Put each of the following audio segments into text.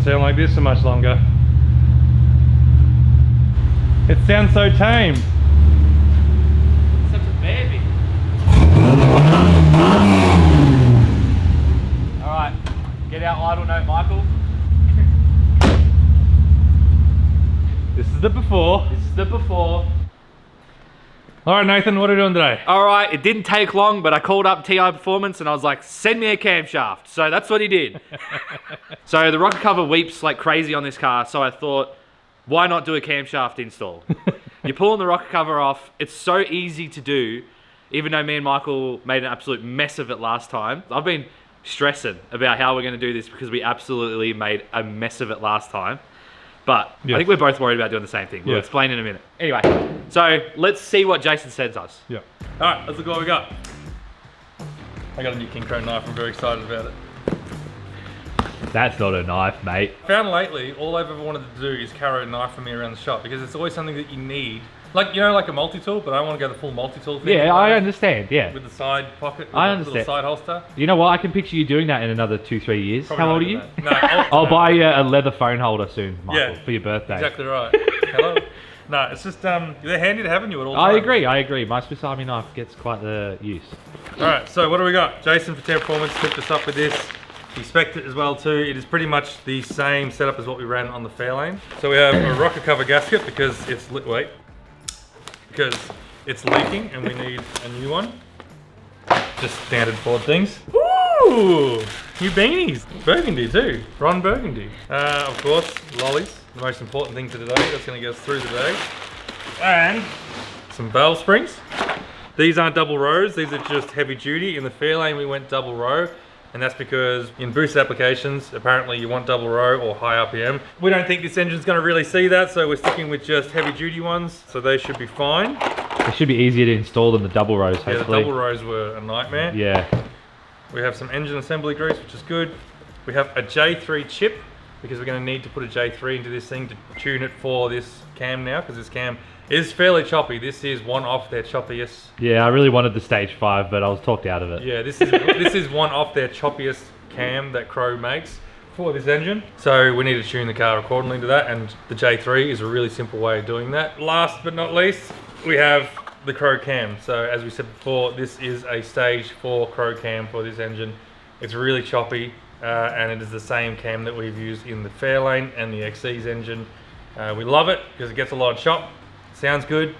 gonna sound like this for much longer. It sounds so tame. Such a baby. Alright, get our idle note, Michael. This is the before. This is the before. Alright Nathan, what are we doing today? Alright, it didn't take long, but I called up Tiperformance and I was like, send me a camshaft. So that's what he did. So the rocker cover weeps like crazy on this car, so I thought, why not do a camshaft install? You're pulling the rocker cover off. It's so easy to do, even though me and Michael made an absolute mess of it last time. I've been stressing about how we're going to do this because we absolutely made a mess of it last time. But I think we're both worried about doing the same thing. We'll explain in a minute. Anyway, so let's see what Jason sends us. Yeah. Alright, let's look what we got. I got a new King Chrome knife. I'm very excited about it. That's not a knife, mate. Found lately, all I've ever wanted to do is carry a knife for me around the shop because it's always something that you need. Like, you know, like a multi-tool, but I don't want to go the full multi-tool thing. Yeah, I understand, yeah. With the side pocket, with I the understand. little side holster. You know what, I can picture you doing that in another 2-3 years. Probably How old are you? No, I'll buy you a leather phone holder soon, Michael, for your birthday. Exactly right. Hello. No, it's just, they're handy to have in you at all times. I agree. My Swiss Army knife gets quite the use. Alright, so what do we got? Jason for Tiperformance hooked us up with this. He spec'd it as well too. It is pretty much the same setup as what we ran on the Fairlane. So we have a rocker cover gasket because it's leaking and we need a new one. Just standard Ford things. Ooh, new beanies. Burgundy too. Ron Burgundy. Of course, lollies. The most important thing to today. That's going to get us through the day. And some valve springs. These aren't double rows. These are just heavy duty. In the Fairlane we went double row. And that's because in boost applications, apparently you want double row or high RPM. We don't think this engine's gonna really see that, so we're sticking with just heavy duty ones, so they should be fine. It should be easier to install than the double rows, hopefully. Yeah, the double rows were a nightmare. Yeah. We have some engine assembly grease, which is good. We have a J3 chip, because we're gonna need to put a J3 into this thing to tune it for this cam now, because this cam is fairly choppy. This is one off their choppiest. Yeah, I really wanted the stage 5, but I was talked out of it. Yeah, this is one off their choppiest cam that Crow makes for this engine. So we need to tune the car accordingly to that, and the J3 is a really simple way of doing that. Last but not least, we have the Crow cam. So as we said before, this is a stage 4 Crow cam for this engine. It's really choppy, and it is the same cam that we've used in the Fairlane and the XE's engine. We love it because it gets a lot of chop. Sounds good.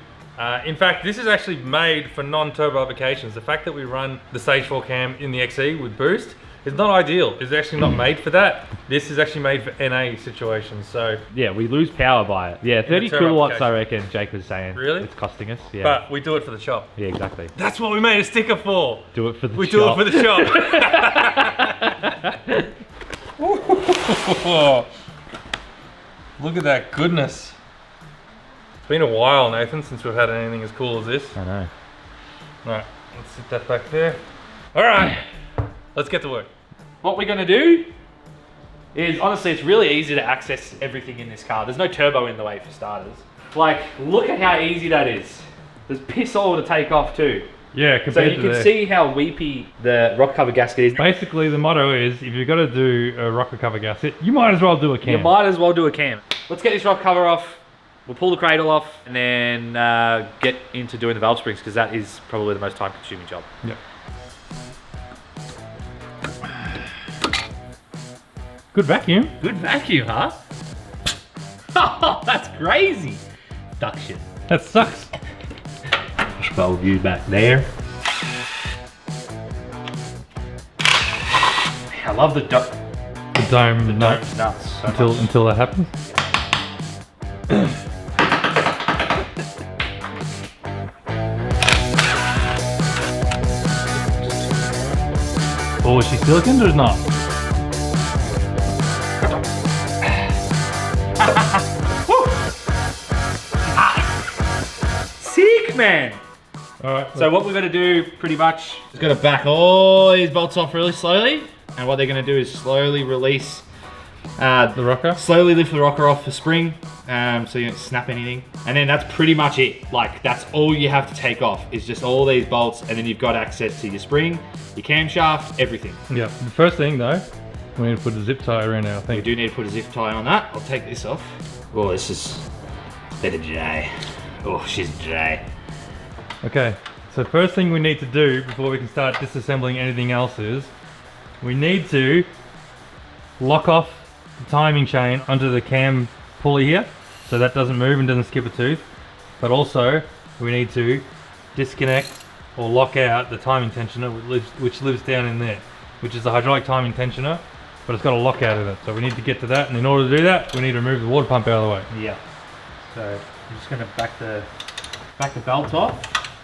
In fact, this is actually made for non-turbo applications. The fact that we run the stage 4 cam in the XE with boost is not ideal. It's actually not made for that. This is actually made for NA situations. So yeah, we lose power by it. Yeah, 30 kilowatts I reckon Jake was saying. Really? It's costing us. Yeah. But we do it for the chop. Yeah, exactly. That's what we made a sticker for. Do it for the We shop. do it for the shop. Look at that goodness. It's been a while, Nathan, since we've had anything as cool as this. I know. Alright, let's sit that back there. Alright, let's get to work. What we're gonna do is, honestly, it's really easy to access everything in this car. There's no turbo in the way for starters. Like, look at how easy that is. There's piss all to take off too. Yeah, So compared you can see how weepy the rocker cover gasket is. Basically, the motto is, if you've got to do a rocker cover gasket, you might as well do a cam. You might as well do a cam. Let's get this rocker cover off. We'll pull the cradle off and then get into doing the valve springs, because that is probably the most time-consuming job. Yep. Good vacuum. Good vacuum, huh? Oh, that's crazy. Suction. That sucks. Fishbowl view back there. I love the dome. The dome. The dome's nuts. So Until that happens. Oh, is she silicon or not? Sick, man. Alright. So what we're going to do pretty much is going to back all these bolts off really slowly, and what they're going to do is slowly release the rocker? Slowly lift the rocker off the spring, so you don't snap anything. And then that's pretty much it. Like, that's all you have to take off, is just all these bolts, and then you've got access to your spring, your camshaft, everything. Yeah. The first thing though, We need to put a zip tie around it, I We think. do need to put a zip tie on that. I'll take this off. Oh, this is a bit of J. Oh, she's J. Okay, so first thing we need to do before we can start disassembling anything else is we need to lock off the timing chain onto the cam pulley here so that doesn't move and doesn't skip a tooth. But also we need to disconnect or lock out the timing tensioner which lives down in there, which is a hydraulic timing tensioner, but it's got a lock out in it. So we need to get to that, and in order to do that, we need to remove the water pump out of the way. Yeah. So I'm just going to back the belt off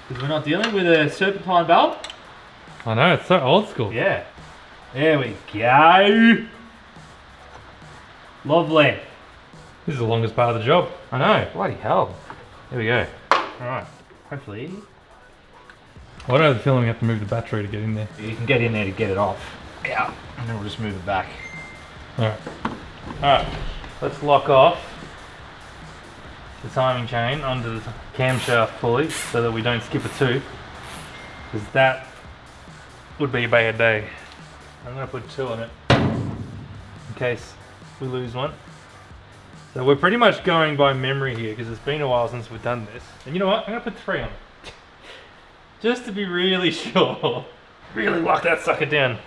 because we're not dealing with a serpentine belt. I know, it's so old school. Yeah. There we go. Lovely. This is the longest part of the job. I know. Bloody hell. There we go. All right. Hopefully Why do I have the feeling we have to move the battery to get in there? you can get in there to get it off. Yeah. And then we'll just move it back. Alright. Alright. Let's lock off the timing chain onto the camshaft pulley so that we don't skip a tooth. Because that would be a bad day. I'm going to put 2 on it in case we lose one. So we're pretty much going by memory here because it's been a while since we've done this. And you know what? I'm going to put 3 on it. Just to be really sure. Really lock that sucker down.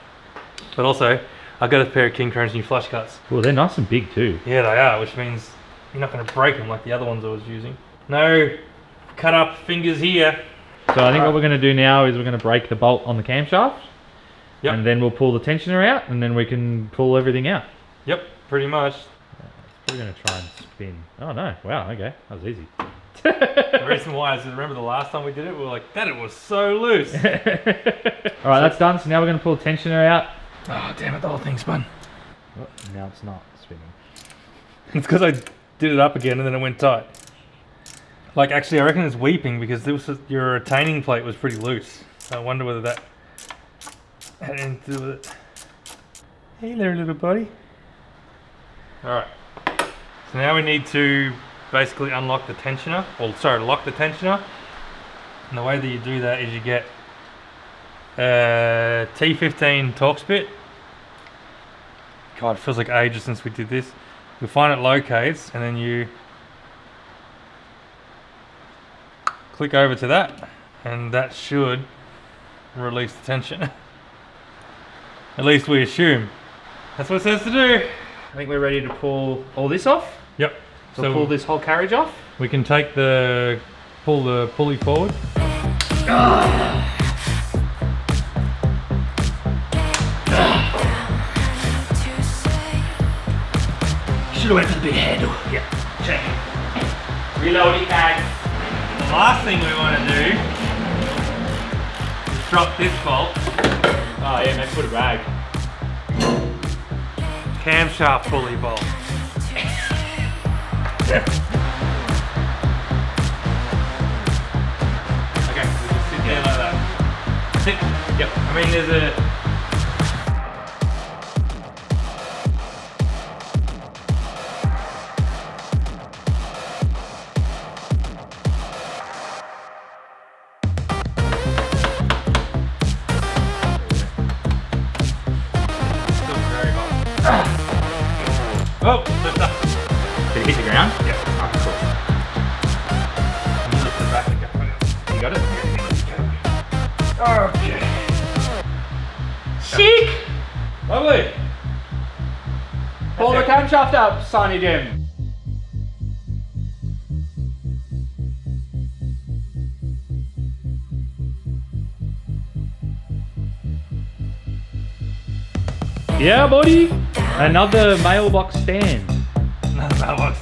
But also, I got a pair of King Crone's new flush cuts. Well, they're nice and big too. Yeah, they are, which means you're not going to break them like the other ones I was using. No cut up fingers here. So I think what we're going to do now is we're going to break the bolt on the camshaft. Yep. And then we'll pull the tensioner out and then we can pull everything out. Yep, pretty much. We're going to try and spin. Oh no, wow, okay, that was easy. The reason why is remember the last time we did it, we were like, that it was so loose. Alright, that's done. So now we're going to pull the tensioner out. Oh, damn it, the whole thing spun. Oh, now it's not spinning. It's because I did it up again and then it went tight. Like, actually, I reckon it's weeping because your retaining plate was pretty loose. So I wonder whether that had anything to do with it. Hey there, little buddy. Alright. So now we need to basically unlock the tensioner, lock the tensioner. And the way that you do that is you get a T15 Torx bit. God, it feels like ages since we did this. You'll find it locates and then you click over to that and that should release the tension. At least we assume. That's what it says to do. I think we're ready to pull all this off. Yep. So pull this whole carriage off. We can pull the pulley forward. Should have went for the big handle. Yeah. Check it. Reloading bag. The last thing we want to do is drop this bolt. Oh yeah, maybe put a rag. Camshaft pulley bolt. Okay, we just sit there like that. Sit. Yep. I mean, there's a. Still very hot. Oh, lift up. Did it hit the ground? Yeah. Oh, Lift it back and go. cool. You got it? Okay. Chic! Lovely. Pull the camshaft up, Sonny Jim. Yeah, buddy. Another mailbox stand. Alright.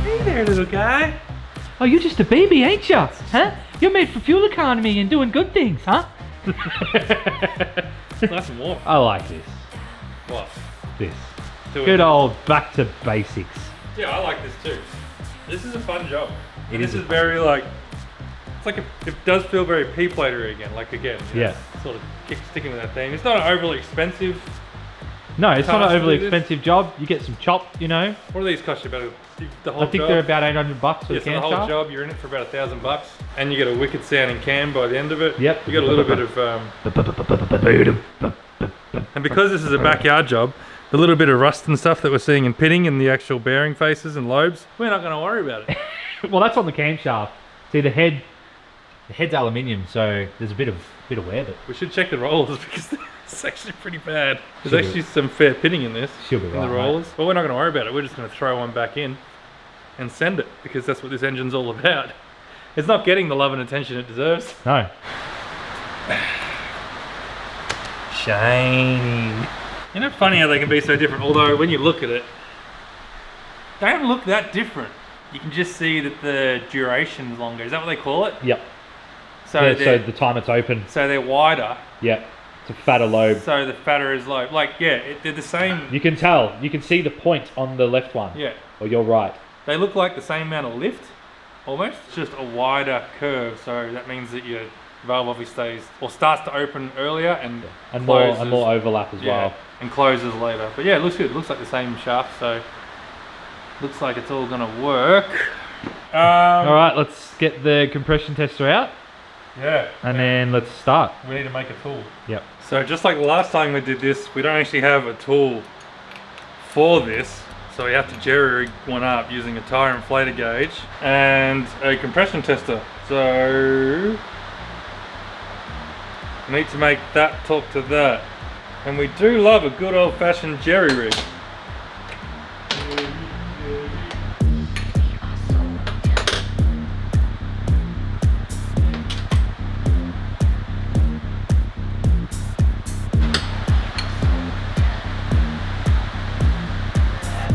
Hey there, little guy. Oh, you're just a baby, ain't you? Huh? You're made for fuel economy and doing good things, huh? Nice and warm. I like this. What? This. Do Good it. old back to basics. Yeah, I like this too. This is a fun job. It This is is very like, it's like it does feel very P-platery again. Like again, you know, Yeah. sort of sticking with that theme. It's not overly expensive No, it's not cast an to overly do this? expensive job. You get some chop, you know. What do these cost you? About the whole I think job? they're about $800 for Yeah, the so the cam whole shaft. job, you're in it for about $1,000, and you get a wicked sounding cam by the end of it. Yep. You get a little bit of, and because this is a backyard job, the little bit of rust and stuff that we're seeing in pitting and the actual bearing faces and lobes, we're not going to worry about it. Well, that's on the cam shaft. See, the head's aluminium, so there's a bit of wear, but We should check the rollers because it's actually pretty bad. There's Should be. actually some fair pitting in this. She'll be in right, the mate. rollers. But we're not going to worry about it. We're just going to throw one back in and send it because that's what this engine's all about. It's not getting the love and attention it deserves. no. Shiny. Isn't it funny how they can be so different? Although when you look at it, they don't look that different. You can just see that the duration's longer. Is that what they call it? Yep. So Yeah, so they're, the time it's open. so they're wider. Yep. It's a fatter lobe. So the fatter is lobe. Like, yeah, they're the same. You can tell. You can see the point on the left one. Yeah. Or you're right. They look like the same amount of lift, almost. It's just a wider curve. So that means that your valve obviously stays, or starts to open earlier and closes, more overlap as well. and closes later. But yeah, it looks good. It looks like the same shaft, so looks like it's all gonna work. All right, let's get the compression tester out, Yeah. and then let's start. We need to make a tool. Yep. So just like the last time we did this, we don't actually have a tool for this. So we have to jerry rig one up using a tire inflator gauge and a compression tester. So we need to make that talk to that. And we do love a good old fashioned jerry rig.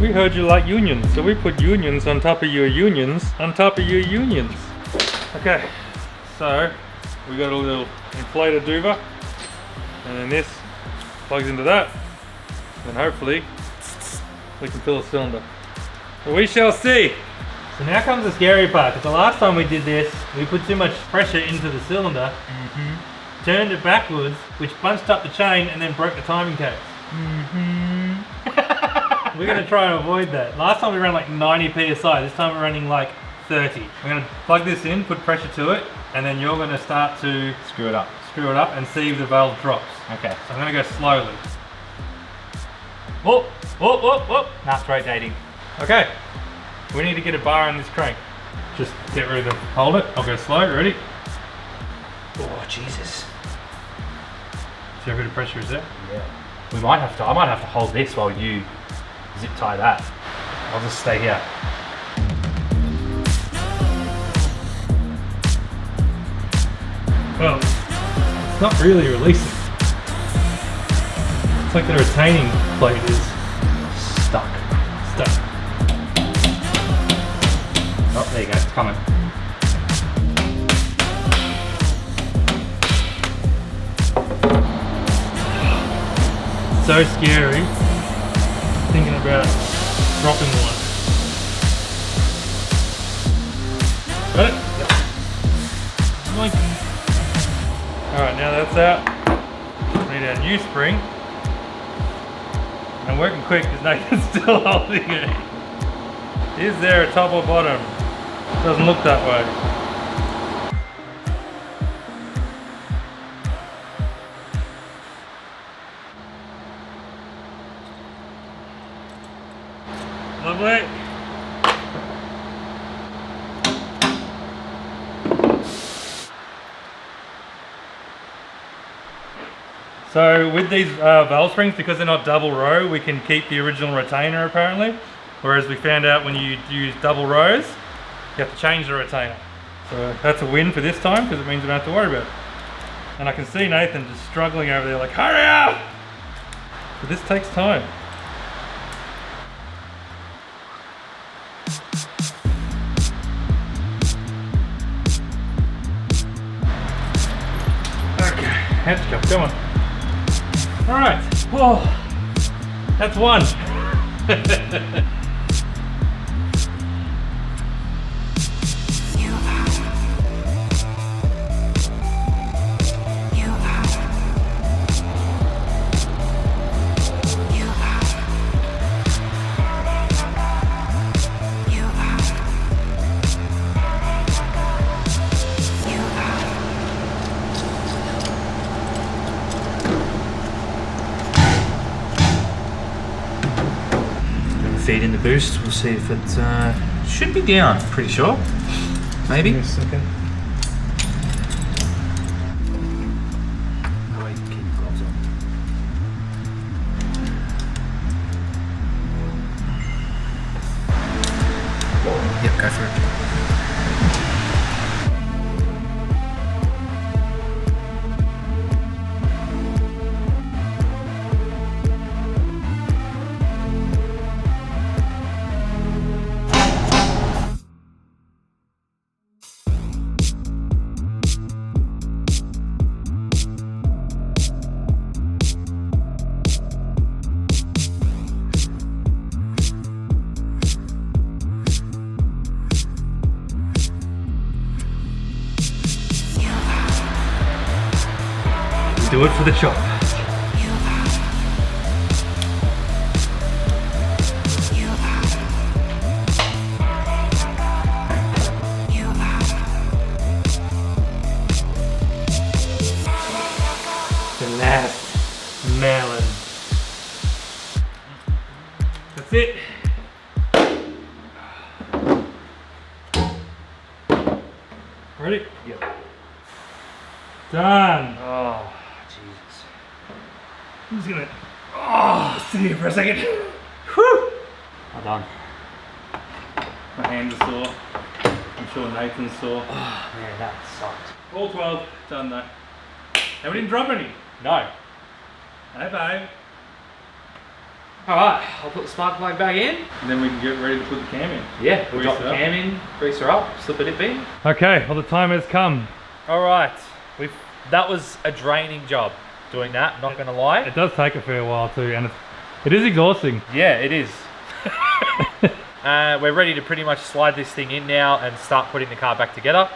We heard you like unions, so we put unions on top of your unions on top of your unions. Okay, so we got a little inflator duva, and then this plugs into that, and hopefully we can fill a cylinder. So we shall see. So now comes the scary part, because the last time we did this, we put too much pressure into the cylinder, turned it backwards, which bunched up the chain and then broke the timing case. We're going to try and avoid that. Last time we ran like 90 psi, this time we're running like 30. We're going to plug this in, put pressure to it, and then you're going to start to Screw it up. and see if the valve drops. Okay. So I'm going to go slowly. Whoop, whoop, whoop, whoop. Now it's rotating. Okay, we need to get a bar on this crank. Just get rid of the, hold it, I'll go slow, ready? Oh Jesus. See how bit of pressure is there? Yeah. I might have to hold this while you zip tie that. I'll just stay here. Well, it's not really releasing. It's like the retaining plate is Stuck. stuck. Oh, there you go. It's coming. So scary. Thinking about dropping one. Got it? Yep. Alright, now that's out. We need our new spring. I'm working quick because Nathan's still holding it. Is there a top or bottom? Doesn't look that way. Lovely. So with these valve springs, because they're not double row, we can keep the original retainer apparently. Whereas we found out when you use double rows, you have to change the retainer. So that's a win for this time because it means we don't have to worry about it. And I can see Nathan just struggling over there like, hurry up! But this takes time. Okay, Hackshop, come on. All right. Whoa, that's one. feed in the boost. We'll see if it should be down, pretty sure. Maybe. Give me a second. Oh, wait, keep your gloves on. Yep, go for it. Do it for the shop. The last melon. That's it. Ready? Yep. Done. Oh, Jesus. I'm just gonna sit here for a second. Whew. Well done. My hands are sore. I'm sure Nathan's sore. Oh, man, that sucked. All 12 done though. And we didn't drop any. No. High five. Alright, I'll put the spark plug back in. And then we can get ready to put the cam in. Yeah, we'll Grease drop the it up. cam in, grease her up, slip it in. Okay, well the time has come. Alright, that was a draining job doing that, not gonna lie. It does take a fair while too, and it is exhausting. Yeah, it is. We're ready to pretty much slide this thing in now and start putting the car back together.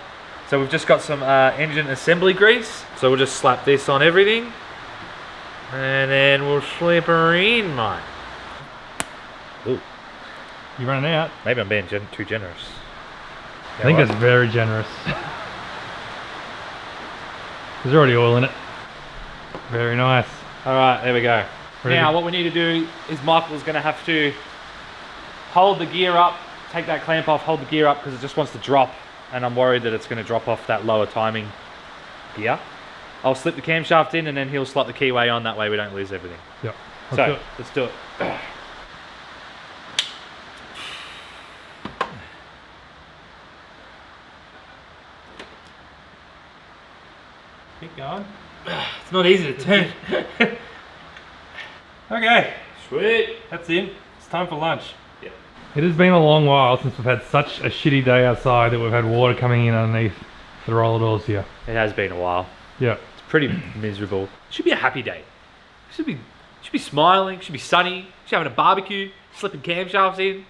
So we've just got some engine assembly grease. So we'll just slap this on everything. And then we'll slip her in, mate. Ooh, You running out? maybe I'm being too generous. I think that's very generous. There's already oil in it. Very nice. Alright, there we go. Ready? Now what we need to do is Michael's going to have to hold the gear up, take that clamp off, hold the gear up because it just wants to drop, and I'm worried that it's going to drop off that lower timing gear. I'll slip the camshaft in and then he'll slot the keyway on, that way we don't lose everything. Yep. So, let's do it. Keep going. It's not easy to turn. Okay, Sweet. that's in. It's time for lunch. Yep. It has been a long while since we've had such a shitty day outside that we've had water coming in underneath the roller doors here. It has been a while. Yeah. It's pretty miserable. It should be a happy day. It should be smiling, it should be sunny, should having a barbecue, slipping camshafts in.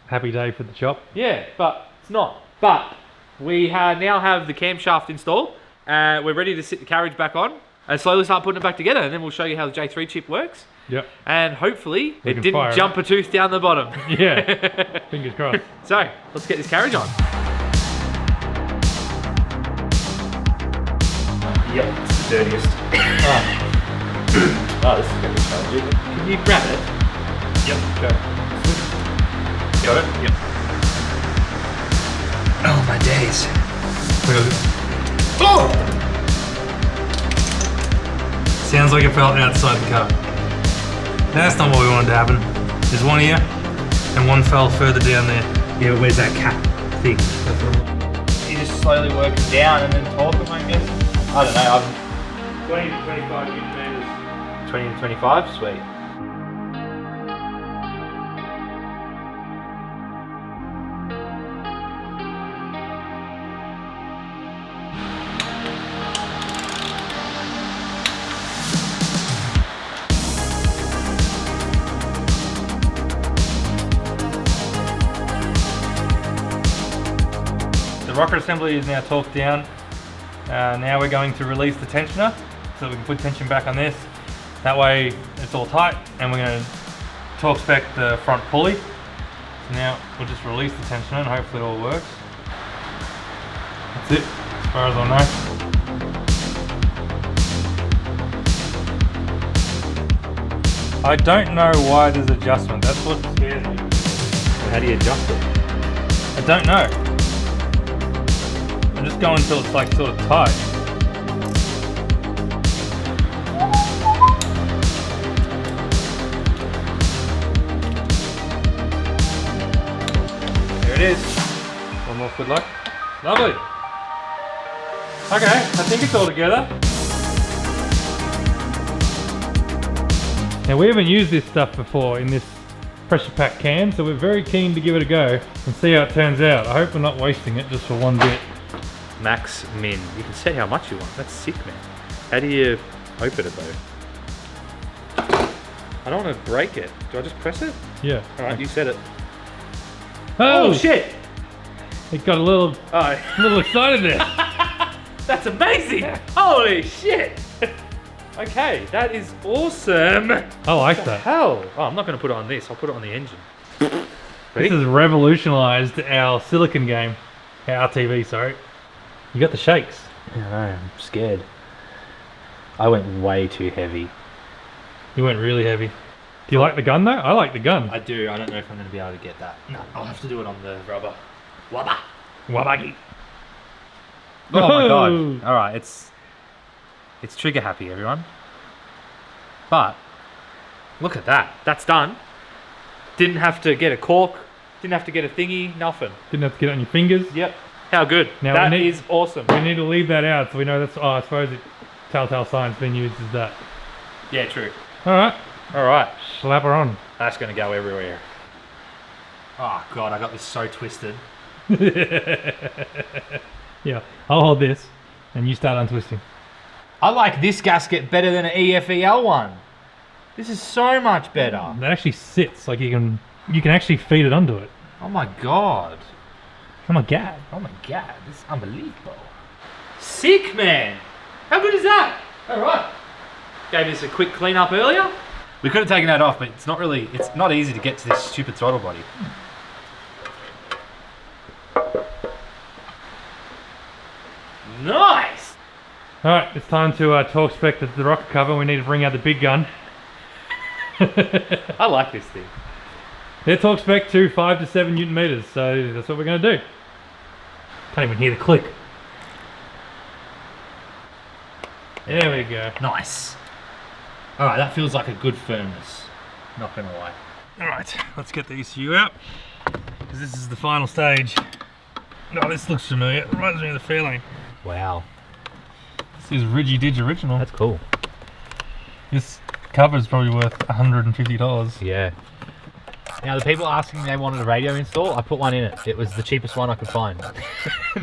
Happy day for the shop. Yeah, but it's not. But we now have the camshaft installed. We're ready to sit the carriage back on and slowly start putting it back together, and then we'll show you how the J3 chip works. Yep. And hopefully We it can didn't fire jump a tooth down the bottom. Yeah. Fingers crossed. So let's get this carriage on. Yep, it's the dirtiest. Oh, this is going to be challenging. Can you grab it? Yep. Go. Got it? Yep. Oh, my days. Oh! Sounds like it felt outside the car. That's not what we wanted to happen. There's one here, and one fell further down there. Yeah, but where's that cap thing? You just slowly work it down and then torque them, I guess. I don't know. 20 to 25 newton meters. 20 to 25? Sweet. The rocker assembly is now torqued down. Now we're going to release the tensioner so we can put tension back on this. That way it's all tight, and we're going to torque spec the front pulley. So now we'll just release the tensioner and hopefully it all works. That's it, as far as I know. I don't know why there's adjustment, that's what scares me. How do you adjust it? I don't know. I'm just going until it's like sort of tight. There it is. One more, good luck. Lovely. Okay, I think it's all together. Now we haven't used this stuff before in this pressure pack can, so we're very keen to give it a go and see how it turns out. I hope we're not wasting it just for one bit. Max min. You can set how much you want. That's sick, man. How do you open it though? I don't want to break it. Do I just press it? Yeah. Alright, you said it. Oh, shit! It got a little excited there. That's amazing! Holy shit! Okay, that is awesome. I like that. Hell? Oh, I'm not going to put it on this. I'll put it on the engine. This has revolutionized our silicon game. Our RTV, sorry. You got the shakes. I know, I'm scared. I went way too heavy. You went really heavy. Do you like the gun though? I like the gun. I do. I don't know if I'm going to be able to get that. No, I'll have to do it on the rubber. Wabba. Wabagi. Oh my god. Alright, it's trigger happy, everyone. But Look at that. That's done. Didn't have to get a cork. Didn't have to get a thingy. Nothing. Didn't have to get it on your fingers. Yep. How good. Now That is awesome. We need to leave that out so we know that's, I suppose it, telltale sign's been used as that. Yeah, true. Alright, Alright. slap her on. That's going to go everywhere. Oh god, I got this so twisted. Yeah, I'll hold this and you start untwisting. I like this gasket better than an EFEL one. This is so much better. That actually sits, like you can actually feed it onto it. Oh my god. Oh my god. Oh my god, this is unbelievable. Sick, man. How good is that? Alright. Gave this a quick clean up earlier. We could have taken that off, but it's not easy to get to this stupid throttle body. Nice! Alright, it's time to talk spec the rocket cover. We need to bring out the big gun. I like this thing. Their torque spec to 5 to 7 Newton meters, so that's what we're going to do. Can't even hear the click. There we go. Nice. Alright, that feels like a good firmness. Not gonna lie. Alright, let's get the ECU out, because this is the final stage. Oh, this looks familiar. It reminds me of the Fairlane. wow, This is Ridgy-Dig original. that's cool. This cover is probably worth $150. Yeah. Now the people asking they wanted a radio install, I put one in it. It was the cheapest one I could find.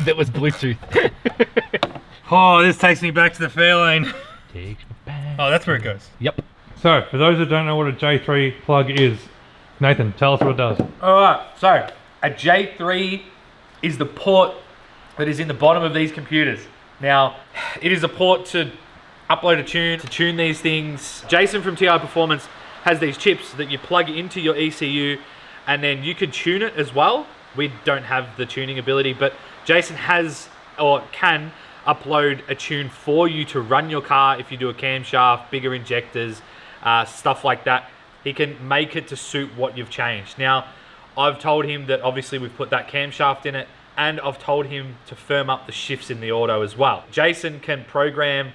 That was Bluetooth. Oh, this takes me back to the Fairlane. Takes me back. Oh, that's where it goes. Yep. So, for those that don't know what a J3 plug is, Nathan, tell us what it does. Alright, so a J3 is the port that is in the bottom of these computers. Now, it is a port to upload a tune, to tune these things. Jason from Tiperformance has these chips that you plug into your ECU and then you can tune it as well. We don't have the tuning ability, but Jason has or can upload a tune for you to run your car if you do a camshaft, bigger injectors, stuff like that. He can make it to suit what you've changed. Now, I've told him that obviously we've put that camshaft in it, and I've told him to firm up the shifts in the auto as well. Jason can program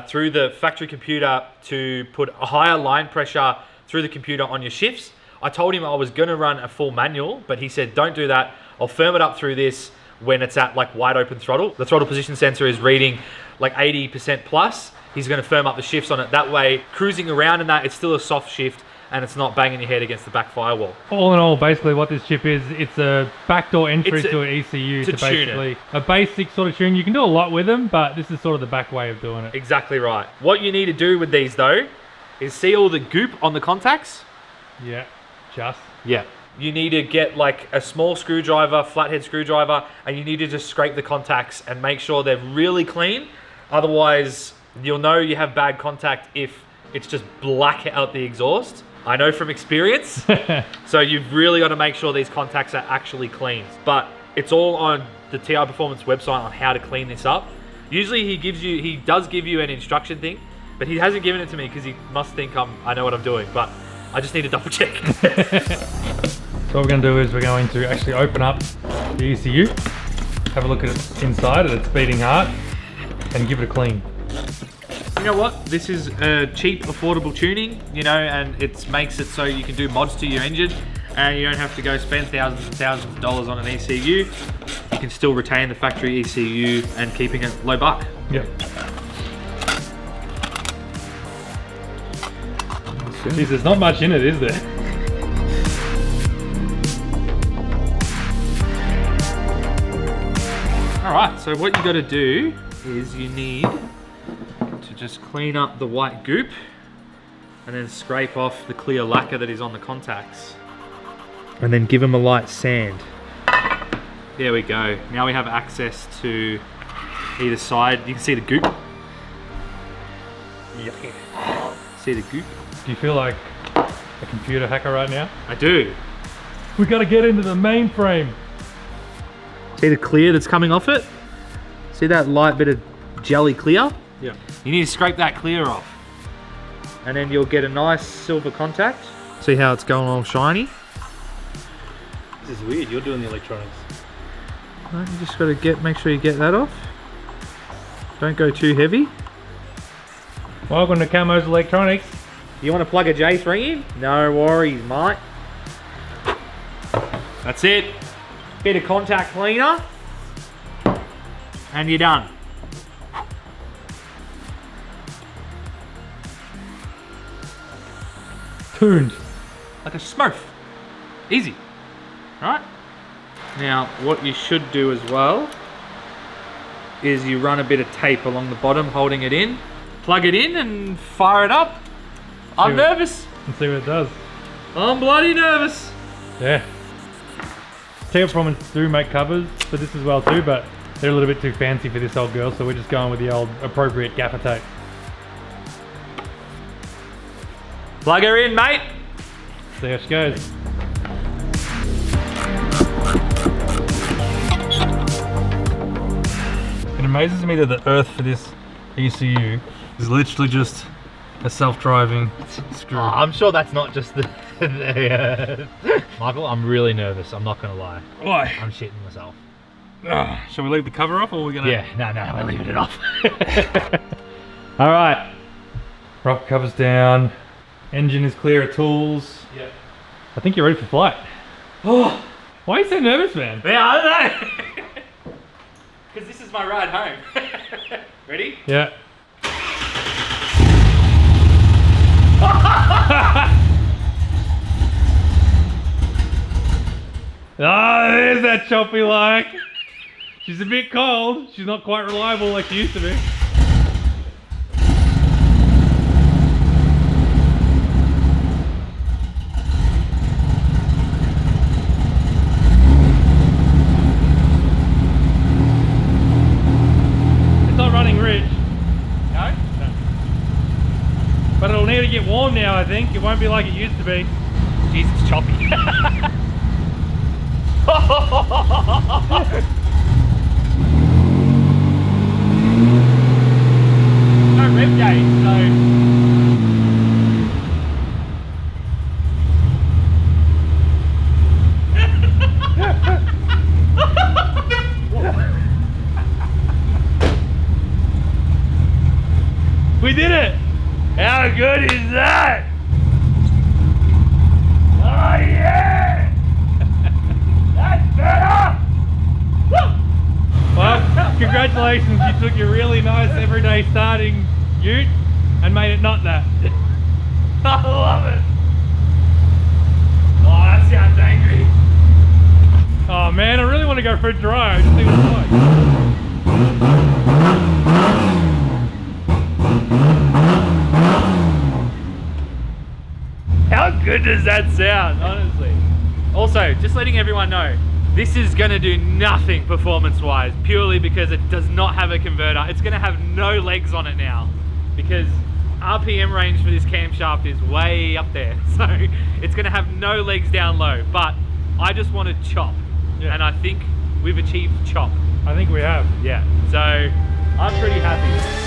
through the factory computer to put a higher line pressure through the computer on your shifts. I told him I was gonna run a full manual, but he said, don't do that. I'll firm it up through this when it's at like wide open throttle. The throttle position sensor is reading like 80% plus. He's gonna firm up the shifts on it. That way, cruising around in that, it's still a soft shift and it's not banging your head against the back firewall. All in all, basically what this chip is, it's a backdoor entry It's to an ECU to to tune basically a basic sort of tune. You can do a lot with them, but this is sort of the back way of doing it. Exactly right. What you need to do with these though, is see all the goop on the contacts? Yeah, just. Yeah. You need to get like a small screwdriver, flathead screwdriver, and you need to just scrape the contacts and make sure they're really clean. Otherwise, you'll know you have bad contact if it's just black out the exhaust. I know from experience. So you've really got to make sure these contacts are actually clean. But it's all on the Tiperformance website on how to clean this up. Usually he does give you an instruction thing, but he hasn't given it to me because he must think I know what I'm doing. But I just need to double check. So what we're going to do is we're going to actually open up the ECU, have a look at it inside at its beating heart, and give it a clean. You know what? This is a cheap, affordable tuning, you know, and it makes it so you can do mods to your engine and you don't have to go spend thousands and thousands of dollars on an ECU. You can still retain the factory ECU and keeping it low buck. Yep. Jeez, there's not much in it, is there? Alright, so what you got to do is you need to just clean up the white goop and then scrape off the clear lacquer that is on the contacts. And then give them a light sand. There we go. Now we have access to either side. You can see the goop. Yeah. See the goop? Do you feel like a computer hacker right now? I do. We got to get into the mainframe. See the clear that's coming off it? See that light bit of jelly clear? Yeah. You need to scrape that clear off. And then you'll get a nice silver contact. See how it's going all shiny? This is weird, you're doing the electronics. No, you just gotta make sure you get that off. Don't go too heavy. Welcome to Camo's Electronics. You want to plug a J3 in? No worries, mate. That's it. Bit of contact cleaner. And you're done. Tuned. Like a smurf. Easy. Right? Now, what you should do as well is you run a bit of tape along the bottom, holding it in. Plug it in and fire it up. I'm nervous. Let's see what it does. I'm bloody nervous. Yeah. Tiperformance do make covers for this as well too, but they're a little bit too fancy for this old girl, so we're just going with the old appropriate gaffer tape. Plug her in, mate. See how she goes. It amazes me that the earth for this ECU is literally just a self-driving screw. Oh, I'm sure that's not just the... Michael, I'm really nervous. I'm not going to lie. Why? I'm shitting myself. Shall we leave the cover off or are we gonna... Yeah, no, we're leaving it off. All right. Rocker cover's down. Engine is clear of tools. Yep. I think you're ready for flight. Oh, Why are you so nervous, man? yeah, I don't know. Because this is my ride home. Ready? Yeah. Ah, there's that chop we like. She's a bit cold. She's not quite reliable like she used to be. It's not running rich. No? No. But it'll need to get warm now, I think. It won't be like it used to be. Jeez, it's choppy. No rev gauge, so... We did it! How good is that? Oh yeah! That's better! Well, congratulations, you took your really nice everyday starting ute and made it not that. I love it! Oh, that sounds angry. Oh man, I really want to go for a drive, just see what it's like. How good does that sound, honestly? Also, just letting everyone know, this is going to do nothing performance-wise, purely because it does not have a converter. It's going to have no legs on it now, because RPM range for this camshaft is way up there. So it's going to have no legs down low, but I just wanted chop. Yeah. And I think we've achieved chop. I think we have. Yeah, so I'm pretty happy.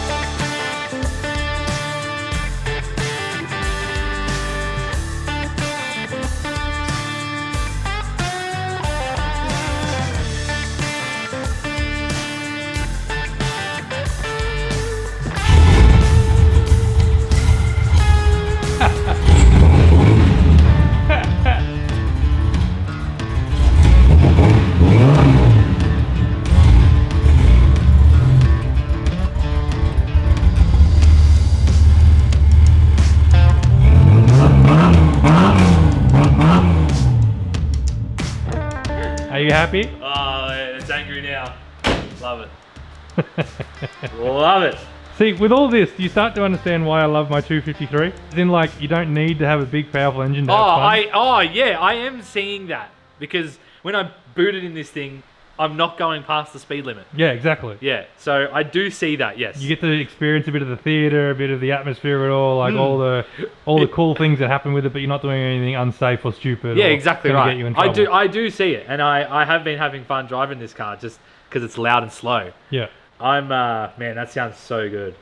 you happy? Oh, it's angry now. Love it. Love it. See, with all this, you start to understand why I love my 253. As in, like, you don't need to have a big, powerful engine to have fun. Yeah, I am seeing that. Because when I booted in this thing, I'm not going past the speed limit. Yeah, exactly. Yeah, so I do see that, yes. You get to experience a bit of the theatre, a bit of the atmosphere of it all, like all the cool things that happen with it, but you're not doing anything unsafe or stupid. Yeah, or exactly gonna right. Get you in trouble. I do see it, and I have been having fun driving this car just because it's loud and slow. Yeah. Man, that sounds so good.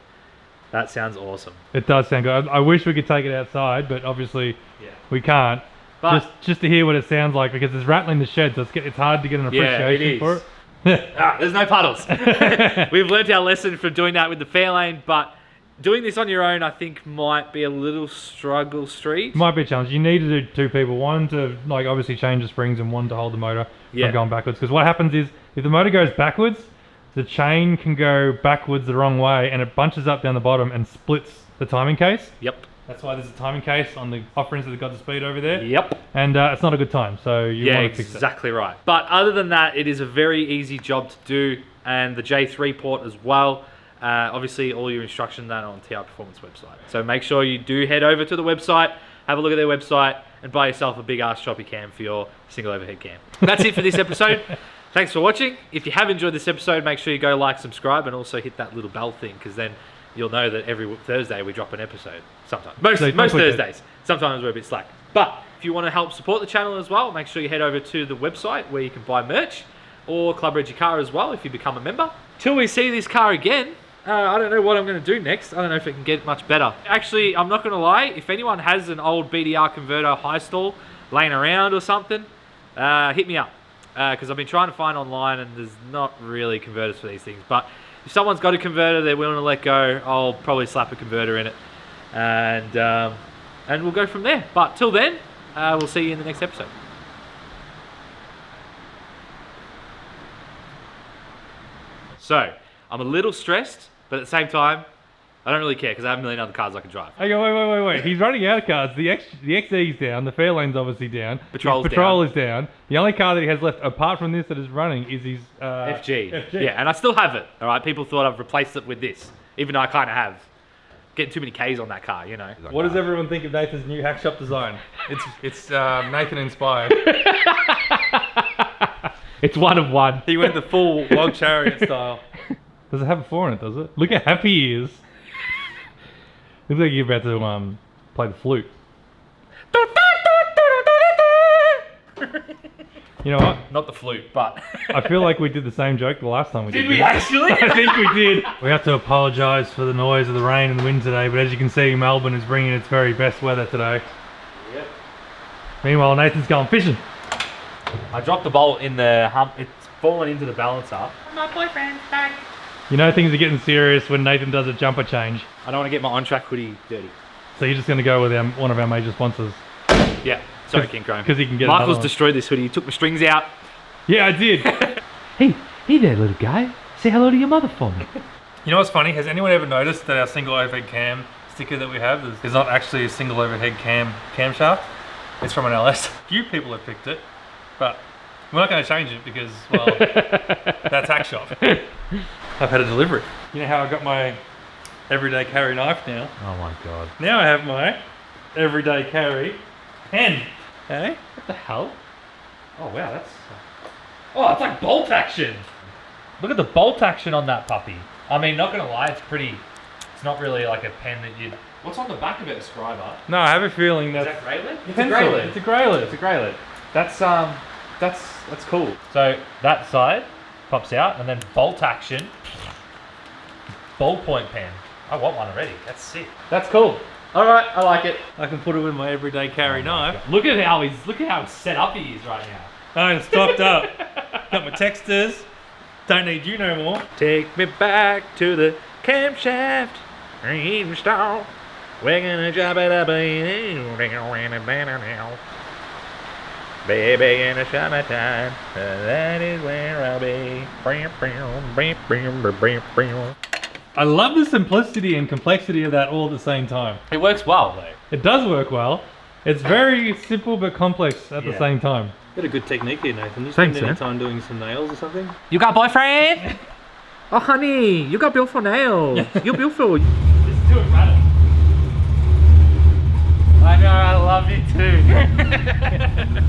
That sounds awesome. It does sound good. I wish we could take it outside, but obviously we can't. But just to hear what it sounds like, because it's rattling the shed, so it's hard to get an appreciation for it. There's no puddles. We've learnt our lesson from doing that with the Fairlane, but doing this on your own, I think, might be a little struggle street. Might be a challenge. You need to do two people. One to, like, obviously change the springs, and one to hold the motor from going backwards. Because what happens is, if the motor goes backwards, the chain can go backwards the wrong way, and it bunches up down the bottom and splits the timing case. Yep. That's why there's a timing case on the off-rings that have got the speed over there. Yep. And it's not a good time, so you want to fix it. Exactly right. But other than that, it is a very easy job to do, and the J3 port as well. Obviously, all your instructions are on Tiperformance website. So make sure you do head over to the website, have a look at their website, and buy yourself a big-ass choppy cam for your single overhead cam. That's it for this episode. Thanks for watching. If you have enjoyed this episode, make sure you go like, subscribe, and also hit that little bell thing, because then you'll know that every Thursday we drop an episode. Sometimes. Most Thursdays. Sometimes we're a bit slack. But if you want to help support the channel as well, make sure you head over to the website where you can buy merch, or Club Reg your car as well if you become a member. Till we see this car again, I don't know what I'm going to do next. I don't know if it can get much better. Actually, I'm not going to lie. If anyone has an old BDR converter high stall laying around or something, hit me up. Because I've been trying to find online and there's not really converters for these things. But if someone's got a converter they're willing to let go, I'll probably slap a converter in it. And we'll go from there. But till then, we'll see you in the next episode. So, I'm a little stressed, but at the same time, I don't really care because I have a million other cars I can drive. Okay, wait. He's running out of cars. The XE's down. The Fairlane's obviously down. Patrol is down. The only car that he has left, apart from this, that is running is his FG. Yeah, and I still have it. All right, people thought I've replaced it with this, even though I kind of have. Getting too many Ks on that car, you know. What does everyone think of Nathan's new Hackshop design? It's Nathan inspired. It's one of one. He went the full log chariot style. Does it have a 4 in it, does it? Look how happy he is. Looks like you're about to play the flute. You know what? Not the flute, but... I feel like we did the same joke the last time we did. Did we actually? I think we did. We have to apologise for the noise of the rain and the wind today, but as you can see, Melbourne is bringing its very best weather today. Yep. Meanwhile, Nathan's going fishing. I dropped the bolt in the hump. It's fallen into the balancer. My boyfriend's back. You know things are getting serious when Nathan does a jumper change. I don't want to get my on-track hoodie dirty. So you're just going to go with one of our major sponsors. Yeah. Sorry, King Chrome. Because he can get Michael's destroyed this hoodie. He took my strings out. Yeah, I did. Hey there, little guy. Say hello to your mother for me. You know what's funny? Has anyone ever noticed that our single overhead cam sticker that we have is not actually a single overhead camshaft? It's from an LS. Few people have picked it, but we're not going to change it because, well, that's Hackshop. I've had a delivery. You know how I got my everyday carry knife now? Oh my god. Now I have my everyday carry pen. Hey? What the hell? Oh, wow, that's... Oh, it's like bolt action. Look at the bolt action on that puppy. I mean, not going to lie, it's pretty... It's not really like a pen that you'd... What's on the back of it, a scriber? No, I have a feeling that... Is that grey lid? It's a grey lid. It's a grey lid. It's a grey lid. That's cool. So, that side pops out, and then bolt action. Ballpoint pen. I want one already. That's sick. That's cool. All right, I like it. I can put it with my everyday carry knife. Look at how set up he is right now. I'm stocked up. Got my texters. Don't need you no more. Take me back to the camshaft install. We're gonna chop it up baby in the summertime. That is where I'll be. I love the simplicity and complexity of that all at the same time. It works well though. It does work well. It's very simple but complex at the same time. Got a good technique here, Nathan. You Thanks, spend any man. time doing some nails or something? You got boyfriend? Oh, honey, you got beautiful nails. You're beautiful. Just do it, man. I know, I love you too.